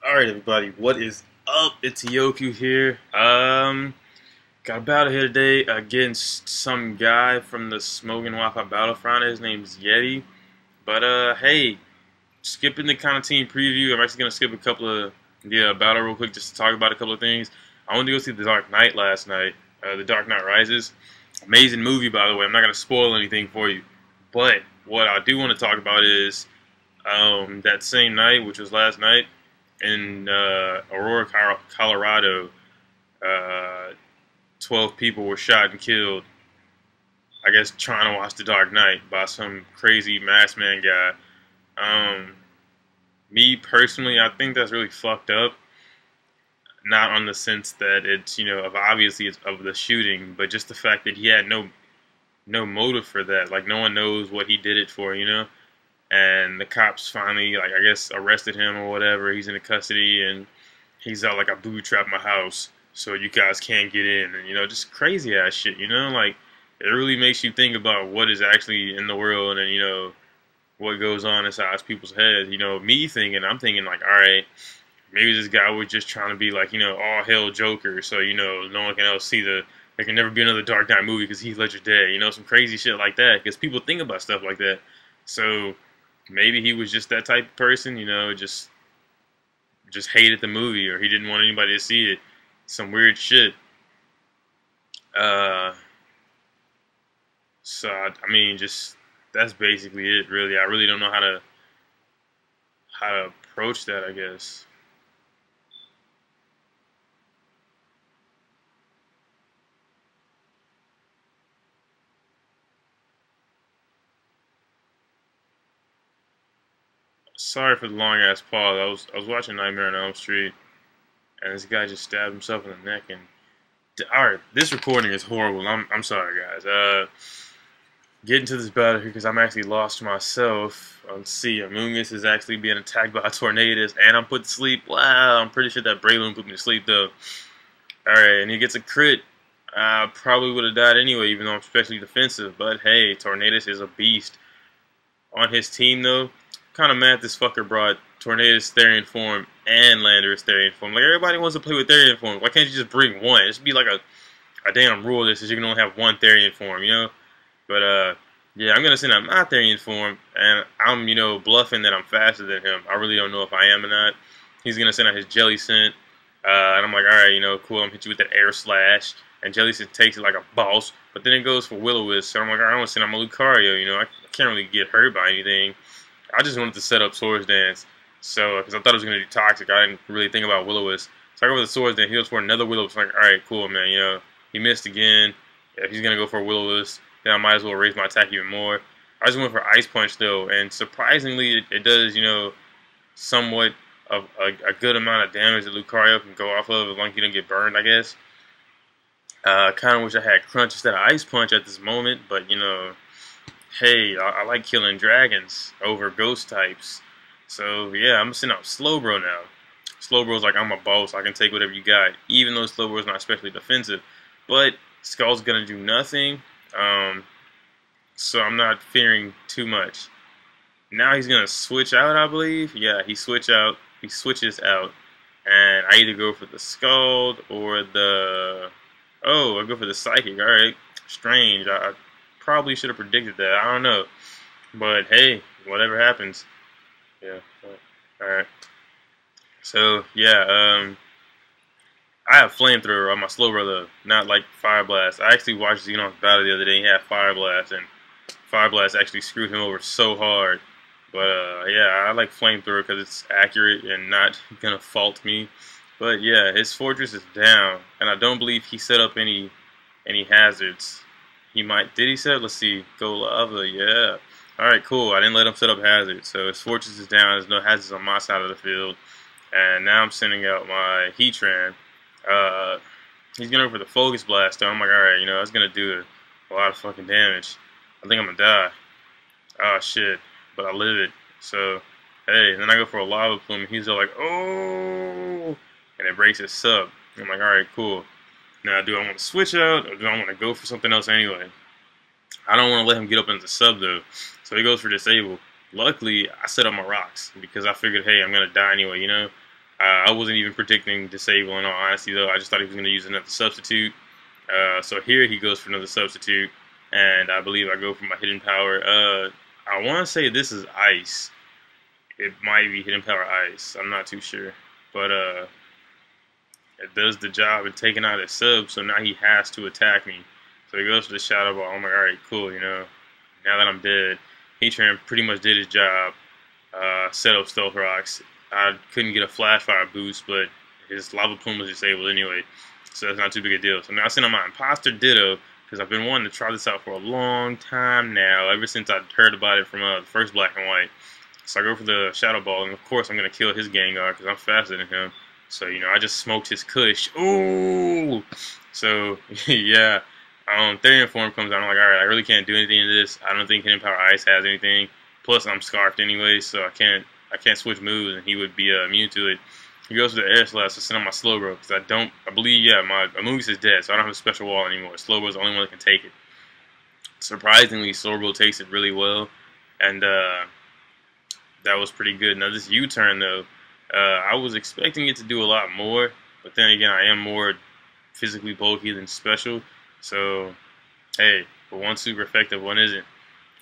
Alright everybody, what is up? It's Yoku here. Got a battle here today against some guy from the Smoking Wi-Fi Battlefront. His name's Yeti. But hey, skipping the kind of team preview, I'm actually gonna skip a couple of battle real quick just to talk about a couple of things. I went to go see The Dark Knight last night, The Dark Knight Rises. Amazing movie, by the way. I'm not gonna spoil anything for you. But what I do want to talk about is that same night, which was last night, in Aurora, Colorado, 12 people were shot and killed, I guess, trying to watch The Dark Knight by some crazy masked man guy. Me personally, I think that's really fucked up. Not on the sense that it's, obviously it's of the shooting, but just the fact that he had no motive for that. Like, no one knows what he did it for, And the cops finally, I guess, arrested him or whatever. He's in custody, and he's out like, I booby trapped my house, so you guys can't get in. And, just crazy ass shit, Like, it really makes you think about what is actually in the world and, what goes on inside people's heads. I'm thinking, like, alright, maybe this guy was just trying to be, like, all hell Joker, so, no one can else see there can never be another Dark Knight movie because Heath Ledger dead. Some crazy shit like that, because people think about stuff like that. So maybe he was just that type of person, just hated the movie, or he didn't want anybody to see it. Some weird shit. So I mean, just that's basically it, really. I really don't know how to approach that, I guess. Sorry for the long ass pause. I was watching Nightmare on Elm Street, and this guy just stabbed himself in the neck. And alright, this recording is horrible. I'm sorry, guys. Getting to this battle here because I'm actually lost myself. Let's see, Amoongus is actually being attacked by tornadoes, and I'm put to sleep. Wow, I'm pretty sure that Braylon put me to sleep though. Alright, and he gets a crit. I probably would have died anyway, even though I'm especially defensive. But hey, Tornadus is a beast. On his team though, kind of mad this fucker brought Tornadus Therian form and Landorus Therian form. Like, everybody wants to play with Therian form. Why can't you just bring one? It should be like a damn rule that says you can only have one Therian form, But, yeah, I'm going to send out my Therian form, and I'm, bluffing that I'm faster than him. I really don't know if I am or not. He's going to send out his Jelly Scent, and I'm like, alright, cool, I'm going to hit you with that Air Slash. And Jelly Scent takes it like a boss, but then it goes for Will-O-Wisp. So I'm like, alright, I'm going to send out my Lucario, I can't really get hurt by anything. I just wanted to set up Swords Dance, so because I thought it was going to do Toxic. I didn't really think about Will-O-Wisp. So I go with the Swords Dance. He goes for another Will-O-Wisp. Like, alright, cool, man. He missed again. If he's going to go for a Will-O-Wisp, then I might as well raise my attack even more. I just went for Ice Punch, though, and surprisingly, it does, somewhat of a good amount of damage that Lucario can go off of as long as he don't get burned, I guess. Kind of wish I had Crunch instead of Ice Punch at this moment, but, hey, I like killing dragons over ghost types. So, yeah, I'm sending out Slowbro now. Slowbro's like, I'm a boss, I can take whatever you got, even though Slowbro's not especially defensive. But Skull's gonna do nothing, so I'm not fearing too much. Now he's gonna switch out, I believe. Yeah, he switches out. And I either go for the Scald or the... Oh, I go for the Psychic. Alright, strange. I probably should have predicted that. I don't know. But hey, whatever happens. Yeah. Alright. So, yeah, I have Flamethrower on my Slowbro though, not like Fire Blast. I actually watched Xenon's battle the other day, and he had Fire Blast, and Fire Blast actually screwed him over so hard. But, yeah, I like Flamethrower because it's accurate and not gonna fault me. But, yeah, his Fortress is down, and I don't believe he set up any hazards. He might. Did he set up? Let's see. Go Lava. Yeah. Alright, cool. I didn't let him set up hazards. So his Fortress is down. There's no hazards on my side of the field. And now I'm sending out my Heatran. He's going for the Focus Blast, though. I'm like, alright, that's going to do a lot of fucking damage. I think I'm going to die. Oh, shit. But I live it. So, hey. Then I go for a Lava Plume. And he's all like, oh. And it breaks his sub. I'm like, alright, cool. Now, do I want to switch out, or do I want to go for something else anyway? I don't want to let him get up into the sub, though. So he goes for Disable. Luckily, I set up my rocks, because I figured, hey, I'm going to die anyway, I wasn't even predicting Disable in all honesty, though. I just thought he was going to use another substitute. So here he goes for another substitute, and I believe I go for my hidden power. I want to say this is Ice. It might be hidden power Ice. I'm not too sure. But it does the job of taking out his sub, so now he has to attack me. So he goes for the Shadow Ball. I'm like, alright, cool, you know. Now that I'm dead, Heatran pretty much did his job. Set up Stealth Rocks. I couldn't get a Flash Fire boost, but his Lava Plume was disabled anyway, so that's not too big a deal. So now I send on my Imposter Ditto, because I've been wanting to try this out for a long time now, ever since I heard about it from the first Black and White. So I go for the Shadow Ball, and of course I'm going to kill his Gengar, because I'm faster than him. So, you know, I just smoked his Kush. Ooh! So, yeah. Therian Form comes out, I'm like, alright, I really can't do anything to this. I don't think Hidden Power Ice has anything. Plus, I'm Scarfed anyway, so I can't switch moves, and he would be immune to it. He goes to the Air Slash to send on my Slowbro, because I believe, yeah, my Amoonguss is dead, so I don't have a special wall anymore. Slowbro's the only one that can take it. Surprisingly, Slowbro takes it really well, and that was pretty good. Now, this U-turn, though, I was expecting it to do a lot more, but then again, I am more physically bulky than special, so, hey, but one's super effective, one isn't.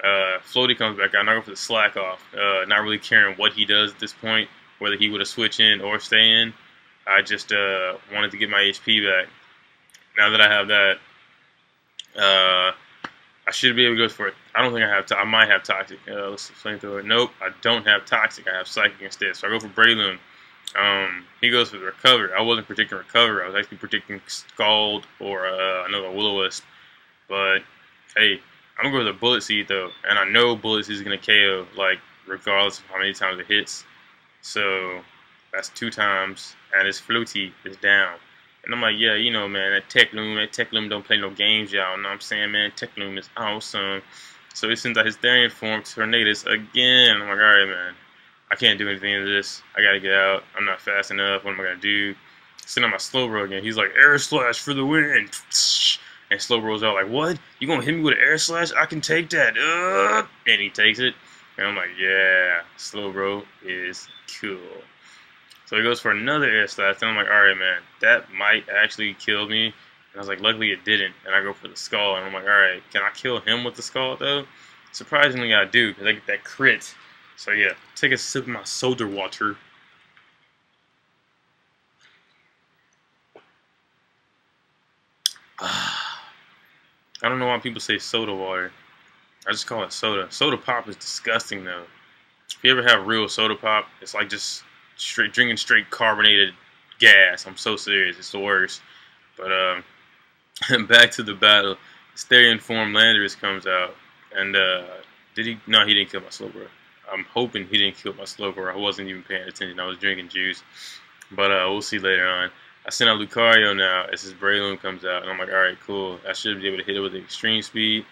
Floaty comes back out, and I go for the Slack Off, not really caring what he does at this point, whether he would have switched in or stay in. I just wanted to get my HP back. Now that I have that, I should be able to go for it. I don't think I have. I might have Toxic. Let's see, Flamethrower. Nope, I don't have Toxic. I have Psychic instead. So I go for Breloom. He goes for the Recover. I wasn't predicting Recover. I was actually predicting Scald or another Will-O-Wisp. But hey, I'm gonna go with the Bullet Seed though, and I know Bullet Seed is gonna KO, like regardless of how many times it hits. So that's 2 times, and his Floaty is down. And I'm like, yeah, you know, man, that Tech Loom don't play no games, y'all. Know what I'm saying, man? Tech Loom is awesome. So he sends out his Therian Form, Tornadus again. I'm like, alright, man, I can't do anything to this. I gotta get out. I'm not fast enough. What am I gonna do? Send out my Slowbro again. He's like, Air Slash for the win. And Slowbro's out like, what? You gonna hit me with an Air Slash? I can take that. And he takes it. And I'm like, yeah, Slowbro is cool. So he goes for another Air Slash, and I'm like, alright, man, that might actually kill me. And I was like, luckily it didn't. And I go for the Skull, and I'm like, alright, can I kill him with the Skull, though? Surprisingly, I do, because I get that crit. So yeah, take a sip of my soda water. I don't know why people say soda water. I just call it soda. Soda pop is disgusting, though. If you ever have real soda pop, it's like just drinking straight carbonated gas. I'm so serious. It's the worst. But back to the battle. Therian Form Landorus comes out. And did he? No, he didn't kill my Slowbro. I'm hoping he didn't kill my Slowbro. I wasn't even paying attention. I was drinking juice. But we'll see later on. I sent out Lucario now as his Breloom comes out. And I'm like, alright, cool. I should be able to hit it with extreme speed.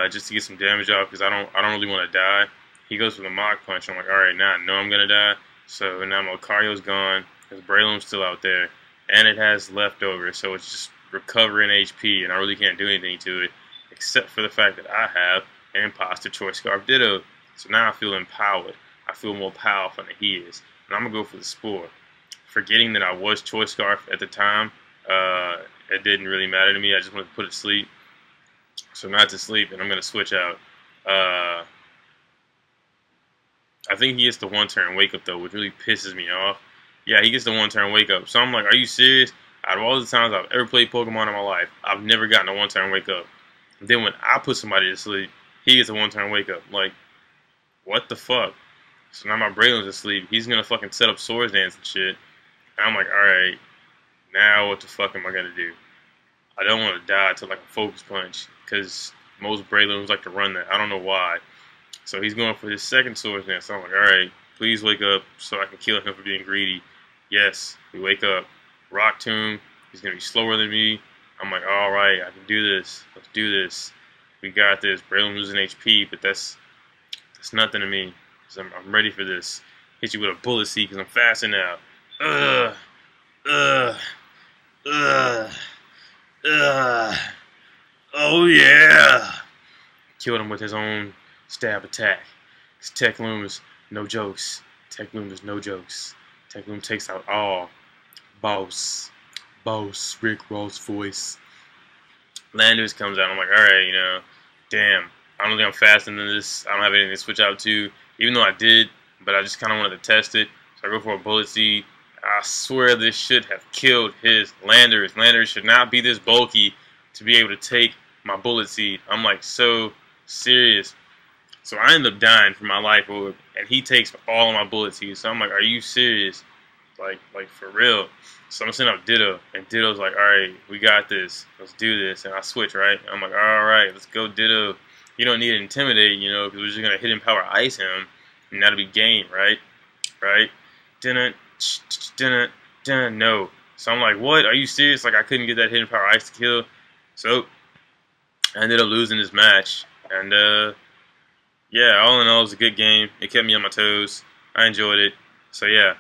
Just to get some damage off, because I don't really want to die. He goes for the Mach Punch. I'm like, alright, now I know I'm going to die. So now my Lucario's gone. His Breloom's still out there. And it has leftovers, so it's just recovering HP, and I really can't do anything to it, except for the fact that I have an Imposter Choice Scarf Ditto. So now I feel empowered. I feel more powerful than he is. And I'm going to go for the Spore. Forgetting that I was Choice Scarf at the time, it didn't really matter to me. I just wanted to put it to sleep. So not to sleep, and I'm going to switch out. I think he gets the 1-turn wake up, though, which really pisses me off. Yeah, he gets the 1-turn wake up. So I'm like, are you serious? Out of all the times I've ever played Pokemon in my life, I've never gotten a 1-turn wake up. And then when I put somebody to sleep, he gets a 1-turn wake up. Like, what the fuck? So now my Breloom's asleep. He's going to fucking set up Swords Dance and shit. And I'm like, alright, now what the fuck am I going to do? I don't want to die to like a Focus Punch, because most Brelooms like to run that. I don't know why. So he's going for his second Swords Dance. So I'm like, alright, please wake up so I can kill him for being greedy. Yes, we wake up. Rock Tomb, he's going to be slower than me. I'm like, alright, I can do this. Let's do this. We got this. Breloom losing HP, but that's nothing to me. So I'm ready for this. Hit you with a Bullet Seed because I'm faster now. Oh yeah! Killed him with his own stab attack. Tech Loom is no jokes. Tech Loom is no jokes. Tech Boom takes out all. Boss. Boss. Rick Ross voice. Landers comes out. I'm like, alright, damn. I don't think I'm fast into this. I don't have anything to switch out to. Even though I did, but I just kind of wanted to test it. So I go for a Bullet Seed. I swear this should have killed his Landers. Landers should not be this bulky to be able to take my Bullet Seed. I'm like so serious. So I end up dying for my life orb, and he takes all of my Bullet Seeds. So I'm like, are you serious? Like for real. So I'm sending out Ditto, and Ditto's like, alright, we got this. Let's do this. And I switch, right? I'm like, alright, let's go Ditto. You don't need to intimidate, because we're just going to hidden power ice him, and that'll be game, right? Right? No. So I'm like, what? Are you serious? Like, I couldn't get that hidden power ice to kill. So I ended up losing this match. And, yeah, all in all, it was a good game. It kept me on my toes. I enjoyed it. So, yeah.